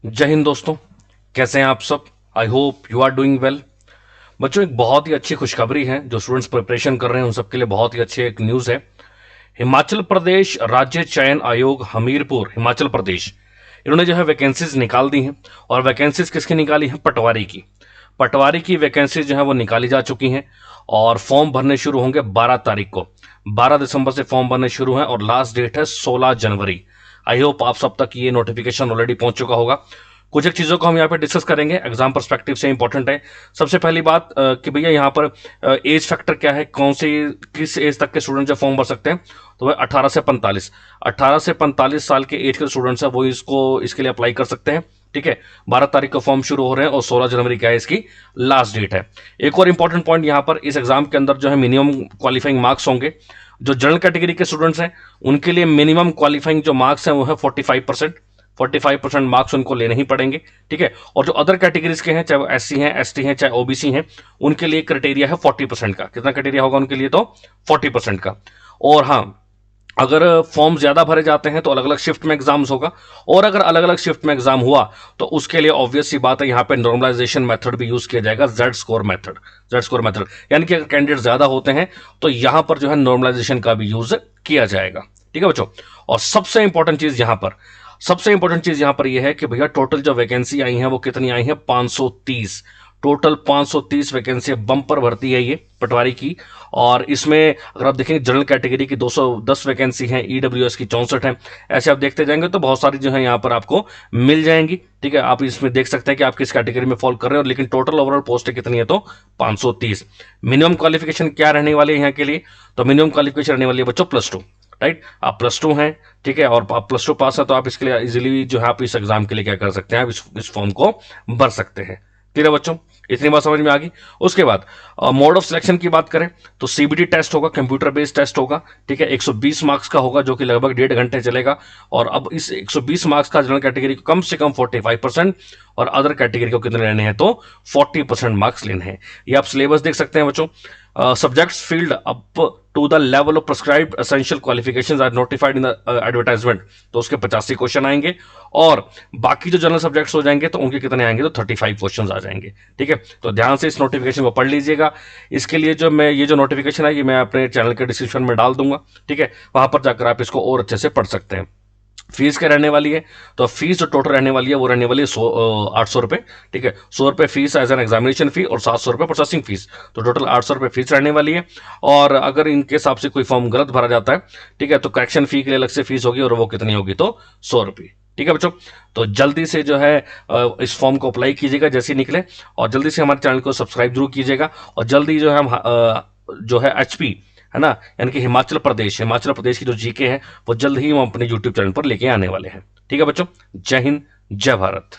जय हिंद दोस्तों। कैसे हैं आप सब? I hope you are doing well. बच्चों, एक बहुत ही अच्छी खुशखबरी है जो स्टूडेंट्स प्रिपरेशन कर रहे हैं उन सबके लिए बहुत ही अच्छी एक न्यूज़ है। हिमाचल प्रदेश राज्य चयन आयोग हमीरपुर हिमाचल प्रदेश, इन्होंने जो है वैकेंसीज निकाल दी हैं। और वैकेंसीज किसकी निकाली हैं? पटवारी की। पटवारी की वैकेंसीज जो है वो निकाली जा चुकी हैं और फॉर्म भरने शुरू होंगे 12 तारीख को। 12 दिसंबर से फॉर्म भरने शुरू हैं और लास्ट डेट है 16 जनवरी। आई होप आप सब तक ये नोटिफिकेशन ऑलरेडी पहुंच चुका होगा। कुछ एक चीज़ों को हम यहाँ पे डिस्कस करेंगे, एग्जाम पर्सपेक्टिव से इंपॉर्टेंट है। सबसे पहली बात कि भैया यहाँ पर एज फैक्टर क्या है, कौन सी किस एज तक के स्टूडेंट जो फॉर्म भर सकते हैं? तो वह 18 से 45 साल के एज के स्टूडेंट्स हैं वो इसके लिए अप्लाई कर सकते हैं। ठीक है, 12 तारीख को फॉर्म शुरू हो रहे हैं और 16 जनवरी क्या है इसकी लास्ट डेट है। एक और इंपॉर्टेंट पॉइंट यहाँ पर, इस एग्जाम के अंदर जो है मिनिमम क्वालिफाइंग मार्क्स होंगे। जो जनरल कैटेगरी के स्टूडेंट्स हैं उनके लिए मिनिमम क्वालिफाइंग जो मार्क्स हैं वो है 45%। 45% मार्क्स उनको लेने ही पड़ेंगे। ठीक है, और जो अदर कैटेगरीज के हैं, चाहे वो एससी हैं, एसटी हैं, चाहे ओबीसी हैं, उनके लिए क्राइटेरिया है 40% का। कितना क्राइटेरिया होगा उनके लिए? तो 40% का। और हाँ, अगर फॉर्म ज्यादा भरे जाते हैं तो अलग अलग शिफ्ट में एग्जाम्स होगा। और अगर अलग अलग शिफ्ट में एग्जाम हुआ तो उसके लिए ऑब्वियस सी बात है, यहाँ पे नॉर्मलाइजेशन मेथड भी यूज किया जाएगा, जेड स्कोर मेथड। यानी कि अगर कैंडिडेट ज्यादा होते हैं तो यहां पर जो है नॉर्मलाइजेशन का भी यूज किया जाएगा। ठीक है बच्चों, और सबसे इंपॉर्टेंट चीज यहां पर यह है कि भैया टोटल जो वैकेंसी आई है वो कितनी आई है? 530। टोटल 530 वैकेंसी बम्पर भर्ती है ये पटवारी की। और इसमें अगर आप देखेंगे जनरल कैटेगरी की 210 वैकेंसी है, ईडब्ल्यूएस की 64 है। ऐसे आप देखते जाएंगे तो बहुत सारी जो है यहाँ पर आपको मिल जाएंगी। ठीक है, आप इसमें देख सकते हैं कि आप किस कैटेगरी में फॉल कर रहे हो, लेकिन टोटल ओवरऑल पोस्ट कितनी है? तो 530। मिनिमम क्वालिफिकेशन क्या रहने वाली है यहाँ के लिए? तो मिनिमम क्वालिफिकेशन रहने वाली है बच्चों +2। राइट, आप +2 हैं। ठीक है, और आप +2 पास है तो आप इसके लिए इजीली जो है आप इस एग्जाम के लिए क्या कर सकते हैं? आप इस फॉर्म को भर सकते हैं। क्लियर है बच्चों? इतनी बात समझ में आ गई। उसके बाद मोड ऑफ सिलेक्शन की बात करें तो सीबीटी टेस्ट होगा, कंप्यूटर बेस्ड टेस्ट होगा। ठीक है, 120 मार्क्स का होगा जो कि लगभग 1.5 घंटे चलेगा। और अब इस 120 मार्क्स का जनरल कैटेगरी को कम से कम 45% और अदर कैटेगरी को कितने लेने हैं? तो 40% मार्क्स लेने हैं। ये आप सिलेबस देख सकते हैं बच्चों। Subjects filled up to the level of prescribed essential qualifications are notified in the advertisement, तो उसके 85 क्वेश्चन आएंगे। और बाकी जो जनरल सब्जेक्ट्स हो जाएंगे तो उनके कितने आएंगे? तो 35 क्वेश्चन आ जाएंगे। ठीक है, तो ध्यान से इस नोटिफिकेशन को पढ़ लीजिएगा। इसके लिए ये जो नोटिफिकेशन है ये मैं अपने चैनल के डिस्क्रिप्शन में डाल दूंगा। ठीक है, वहां पर जाकर आप इसको और अच्छे से पढ़ सकते हैं। फीस क्या रहने वाली है? तो फीस जो टोटल रहने वाली है वो रहने वाली है 800 रुपये। ठीक है, 100 रुपये fees as an examination fee और 700 रुपये प्रोसेसिंग फीस, तो टोटल 800 रुपये फीस रहने वाली है। और अगर इनके हिसाब से कोई फॉर्म गलत भरा जाता है, ठीक है, तो करेक्शन फी के लिए अलग से फीस होगी और वो कितनी होगी? तो 100 रुपये। ठीक है बच्चों, तो जल्दी से जो है इस फॉर्म को अप्लाई कीजिएगा जैसे ही निकले, और जल्दी से हमारे चैनल को सब्सक्राइब जरूर कीजिएगा। और जल्दी जो है हम जो है एचपी है ना, यानी कि हिमाचल प्रदेश की जो जीके है वो जल्द ही हम अपने यूट्यूब चैनल पर लेके आने वाले हैं। ठीक है बच्चों, जय हिंद, जय भारत।